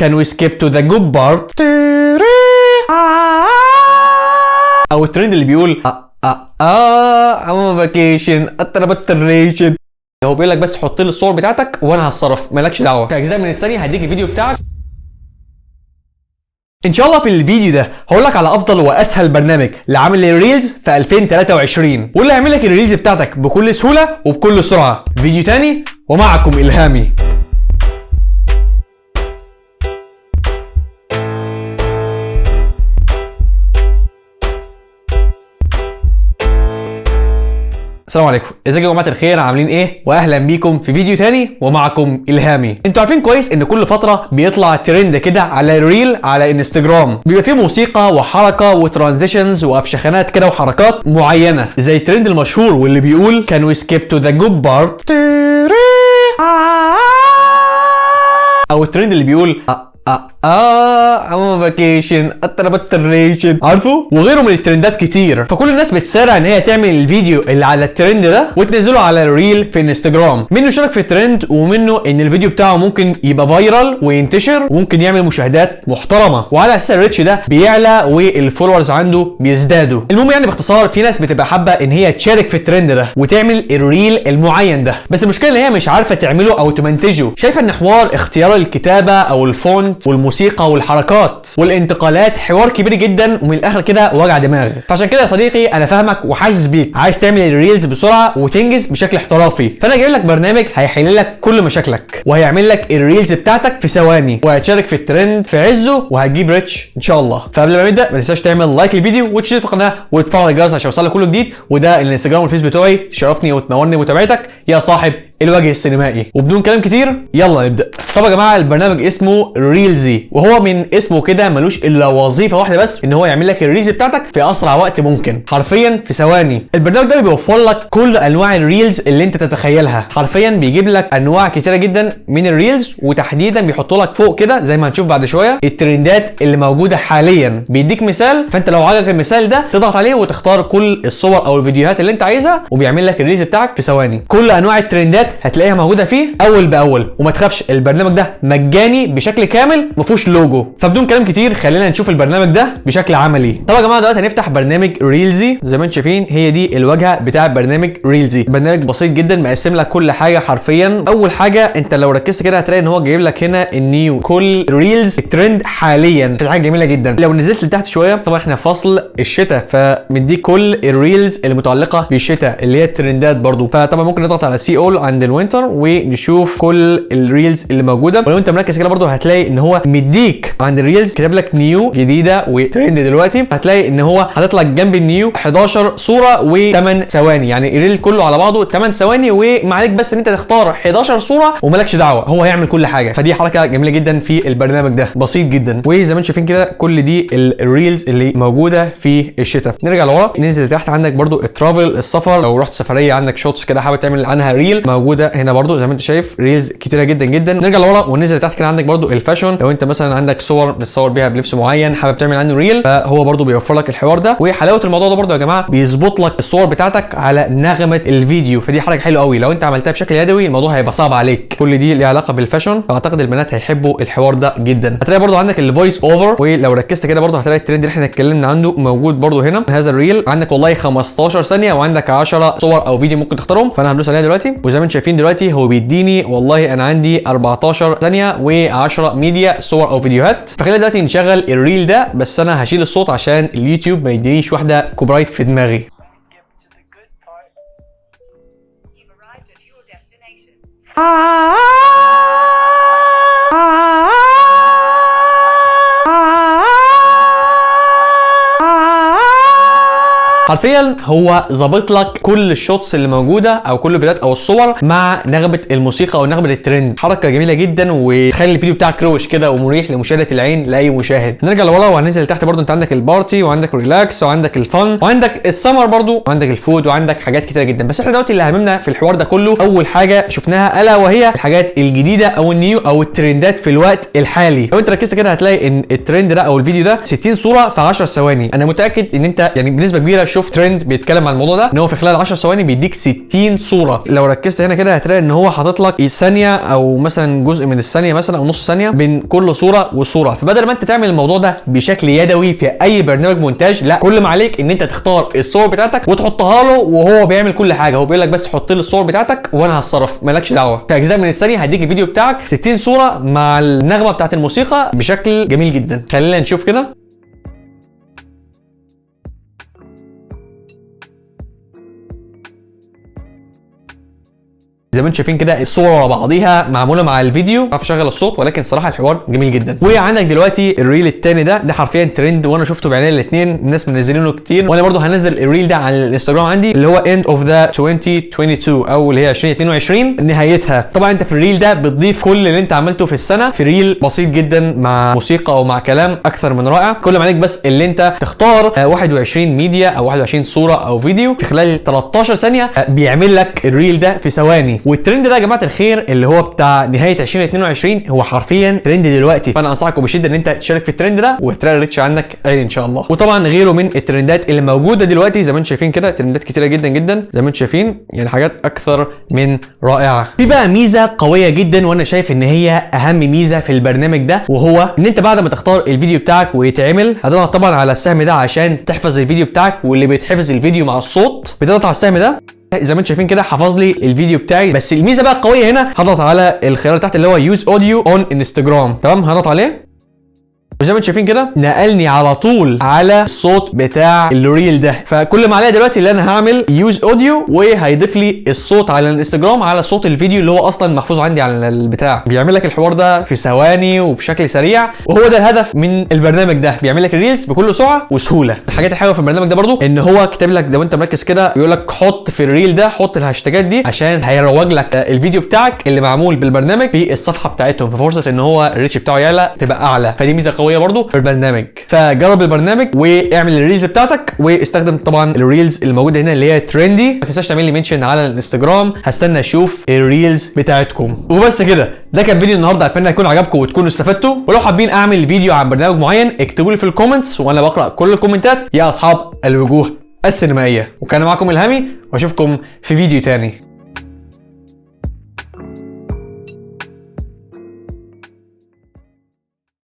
Can we skip to the good part? او الترند اللي بيقول I'm on vacation التربتريشن. هو بيقول لك بس حط لي الصور بتاعتك وانا هتصرف، مالكش دعوه. في اجزاء من الثانيه هديك الفيديو بتاعك ان شاء الله. في الفيديو ده هقول لك على افضل واسهل برنامج لعمل الريلز في 2023، واللي هيعمل لك الريلز بتاعتك بكل سهوله وبكل سرعه. فيديو تاني ومعكم الهامي. السلام عليكم، ازيكم يا جماعه الخير؟ عاملين ايه؟ واهلا بيكم في فيديو تاني ومعكم الهامي. انتوا عارفين كويس ان كل فتره بيطلع ترند كده على الريل على انستجرام، بيبقى فيه موسيقى وحركه وترانزيشنز وافشخانات كده وحركات معينه، زي الترند المشهور واللي بيقول Can we skip to the good part؟ او الترند اللي بيقول I'm on vacation التربتريشن، عارفه؟ وغيره من الترندات كتير. فكل الناس بتسارع ان هي تعمل الفيديو اللي على الترند ده وتنزله على الريل في انستجرام. منه شارك في الترند، ومنه ان الفيديو بتاعه ممكن يبقى فايرال وينتشر وممكن يعمل مشاهدات محترمه، وعلى اساس الريتش ده بيعلى والفولورز عنده بيزدادوا. المهم يعني باختصار، في ناس بتبقى حابه ان هي تشارك في الترند ده وتعمل الريل المعين ده، بس المشكله ان هي مش عارفه تعمله او تمنتجه. شايفه ان حوار اختيار الكتابه او الفونت والموسيقى والحركات والانتقالات حوار كبير جدا، ومن الاخر كده وجع دماغ. فعشان كده يا صديقي انا فاهمك وحاسس بيك، عايز تعمل الريلز بسرعه وتنجز بشكل احترافي، فانا جايب لك برنامج هيحل لك كل مشاكلك وهيعمل لك الريلز بتاعتك في ثواني، وهتشارك في الترند في عزه وهتجيب ريتش ان شاء الله. فقبل ما نبدا ما تنساش تعمل لايك للفيديو وتشترك في القناه وتفعل الجرس عشان يوصلك كل جديد. وده الانستجرام والفيس بتوعي، شرفني وتنورني متابعتك يا صاحب الوجه السينمائي. وبدون كلام كتير يلا نبدا. طبعا يا جماعه البرنامج اسمه ريلزي، وهو من اسمه كده ملوش الا وظيفه واحده بس، ان هو يعمل لك الريلز بتاعتك في اسرع وقت ممكن، حرفيا في ثواني. البرنامج ده بيوفر لك كل انواع الريلز اللي انت تتخيلها، حرفيا بيجيب لك انواع كتيره جدا من الريلز، وتحديدا بيحط لك فوق كده زي ما هنشوف بعد شويه الترندات اللي موجوده حاليا. بيديك مثال، فانت لو عجبك المثال ده تضغط عليه وتختار كل الصور او الفيديوهات اللي انت عايزها، وبيعمل لك الريلز بتاعك في ثواني. كل انواع الترندات هتلاقيها موجوده فيه اول باول، وما تخافش البرنامج ده مجاني بشكل كامل، ما فيهوش لوجو. فبدون كلام كتير خلينا نشوف البرنامج ده بشكل عملي. طبعا يا جماعه دلوقتي هنفتح برنامج ريلزي، زي ما انتم شايفين هي دي الواجهه بتاع برنامج ريلزي. برنامج بسيط جدا مقسم لك كل حاجه حرفيا. اول حاجه انت لو ركزت كده هتلاقي ان هو جايب لك هنا النيو، كل ريلز الترند حاليا، حاجه جميله جدا. لو نزلت لتحت شويه، طبعا احنا في فصل الشتاء فمديك كل الريلز المتعلقه بالشتاء اللي هي الترندات برضو. فطبعا ممكن نضغط على سي اول عند الوينتر ونشوف كل الريلز اللي موجوده. ولو انت مركز كده برضو هتلاقي ان هو مديك عند الريلز كتب لك نيو جديده وترند دلوقتي. هتلاقي ان هو حاطط لك جنب النيو 11 صوره و8 ثواني، يعني الريل كله على بعضه 8 ثواني، وما عليك بس ان انت تختار 11 صوره ومالكش دعوه، هو هيعمل كل حاجه. فدي حركه جميله جدا في البرنامج ده، بسيط جدا. وزي ما انتم شايفين كده كل دي الريلز اللي موجوده في الشتاء. نرجع لورا ننزل تحت، عندك برضو الترافل، السفر، لو رحت سفريه عندك شوتس كده حابب تعمل عنها ريل موجوده هنا برضو زي ما انت شايف، ريلز كتيره جدا جدا. نرجع لورا وننزل تحت كده، عندك برضو الفاشن، لو انت مثلا عندك صور بتصور بيها بلبس معين حابب تعمل عنه ريل، فهو برضو بيوفر لك الحوار ده. وحلاوه الموضوع ده برضو يا جماعه بيظبط لك الصور بتاعتك على نغمه الفيديو، فدي حاجه حلوه قوي. لو انت عملتها بشكل يدوي الموضوع هيبقى صعب عليك. كل دي ليها علاقه بالفاشن، فاعتقد البنات هيحبوا الحوار ده جدا. هتلاقي برضو عندك الفويس اوفر، ولو ركزت كده برضو هتلاقي الترند اللي احنا اتكلمنا عنه موجود برضو هنا. هذا الريل عندك والله 15 ثانيه وعندك 10 صور او فيديو ممكن تختارهم، فانا هدوس عليها دلوقتي. وزي ما انتم شايفين دلوقتي هو بيديني والله انا عندي 14 ثانيه و10 ميديا صور او فيديوهات. فخلينا دلوقتي نشغل الريل ده، بس انا هشيل الصوت عشان اليوتيوب ما يدينيش واحده كوبرايت في دماغي. حرفيا هو ظابط لك كل الشوتس اللي موجوده او كل الفيديوهات او الصور مع نغمه الموسيقى او نغمه الترند. حركه جميله جدا وتخلي الفيديو بتاعك روش كده ومريح لمشاهده العين لاي مشاهد. نرجع لورا وهننزل تحت برضو، انت عندك البارتي وعندك الريلاكس وعندك الفن وعندك السمر برضو وعندك الفود وعندك حاجات كتيره جدا. بس احنا دلوقتي اللي هاممنا في الحوار ده كله اول حاجه شفناها الا وهي الحاجات الجديده او النيو او الترندات في الوقت الحالي. لو انت ركزت كده هتلاقي ان الترند ده او الفيديو ده 60 صوره في 10 ثواني. انا متاكد ان انت يعني بنسبه كبيره شفت ترند بيتكلم عن الموضوع ده، ان هو في خلال 10 ثواني بيديك 60 صوره. لو ركزت هنا كده هتلاقي ان هو حاطط لك الثانيه او مثلا جزء من الثانيه مثلا او نص ثانيه بين كل صوره وصوره. فبدل ما انت تعمل الموضوع ده بشكل يدوي في اي برنامج مونتاج، لا، كل ما عليك ان انت تختار الصور بتاعتك وتحطها له وهو بيعمل كل حاجه. هو بيقول لك بس حط لي الصور بتاعتك وانا هتصرف، مالكش دعوه. في اجزاء من الثانيه هديك الفيديو بتاعك 60 صوره مع النغمه بتاعت الموسيقى بشكل جميل جدا. خلينا نشوف كده. زي ما انتم شايفين كده الصور ورا بعضيها معموله مع الفيديو. عارف اشغل الصوت، ولكن صراحه الحوار جميل جدا. وعندك دلوقتي الريل الثاني ده حرفيا ترند، وانا شفته بعيني الاثنين، الناس منزلينه كتير، وانا برضو هنزل الريل ده على الانستجرام عندي، اللي هو end of the 2022 او اللي هي 2022 نهايتها. طبعا انت في الريل ده بتضيف كل اللي انت عملته في السنه في ريل بسيط جدا مع موسيقى او مع كلام اكثر من رائع. كل ما عليك بس اللي انت تختار 21 ميديا او 21 صوره او فيديو في خلال 13 ثانيه بيعمل لك الريل ده في ثواني. والترند ده يا جماعه الخير اللي هو بتاع نهايه 2022 هو حرفيا ترند دلوقتي، فانا انصحكم بشده ان انت تشارك في الترند ده وتلاقي الريتش عندك عالي ان شاء الله. وطبعا غيره من الترندات اللي موجوده دلوقتي زي ما انتم شايفين كده، ترندات كتيره جدا جدا زي ما انتم شايفين، يعني حاجات اكثر من رائعه. في بقى ميزه قويه جدا وانا شايف ان هي اهم ميزه في البرنامج ده، وهو ان انت بعد ما تختار الفيديو بتاعك ويتعمل هتضغط طبعا على السهم ده عشان تحفظ الفيديو بتاعك، واللي بيتحفظ الفيديو مع الصوت بتضغط على السهم ده زي ما انتم شايفين كده حفظ لي الفيديو بتاعي. بس الميزه بقى القويه هنا، هضغط على الخيار تحت اللي هو يوز اوديو اون انستجرام، تمام، هضغط عليه وزي ما انتم شايفين كده نقلني على طول على الصوت بتاع الريل ده. فكل ما عليا دلوقتي اللي انا هعمل يوز اوديو وهيضيف لي الصوت على الانستجرام على صوت الفيديو اللي هو اصلا محفوظ عندي على البتاع. بيعمل لك الحوار ده في ثواني وبشكل سريع، وهو ده الهدف من البرنامج ده، بيعمل لك الريلز بكل سرعه وسهوله. الحاجات الحلوه في البرنامج ده برضو ان هو كاتب لك لو انت مركز كده يقول لك حط في الريل ده حط الهاشتاجات دي عشان هيروج لك الفيديو بتاعك اللي معمول بالبرنامج في الصفحه بتاعتهم، ففرصه ان هو الريتش بتاعه يعلى تبقى اعلى. فدي ميزه قويه برضو في البرنامج. فجرب البرنامج واعمل الريلز بتاعتك، واستخدم طبعا الريلز الموجوده هنا اللي هي ترندي. ما تنساش تعمل لي منشن على الانستجرام، هستنى اشوف الريلز بتاعتكم. وبس كده، ده كان فيديو النهارده، اتمنى يكون عجبكم وتكونوا استفدتوا. ولو حابين اعمل فيديو عن برنامج معين اكتبوا لي في الكومنتس وانا بقرا كل الكومنتات يا اصحاب الوجوه السينمائيه. وكان معكم الهامي واشوفكم في فيديو تاني.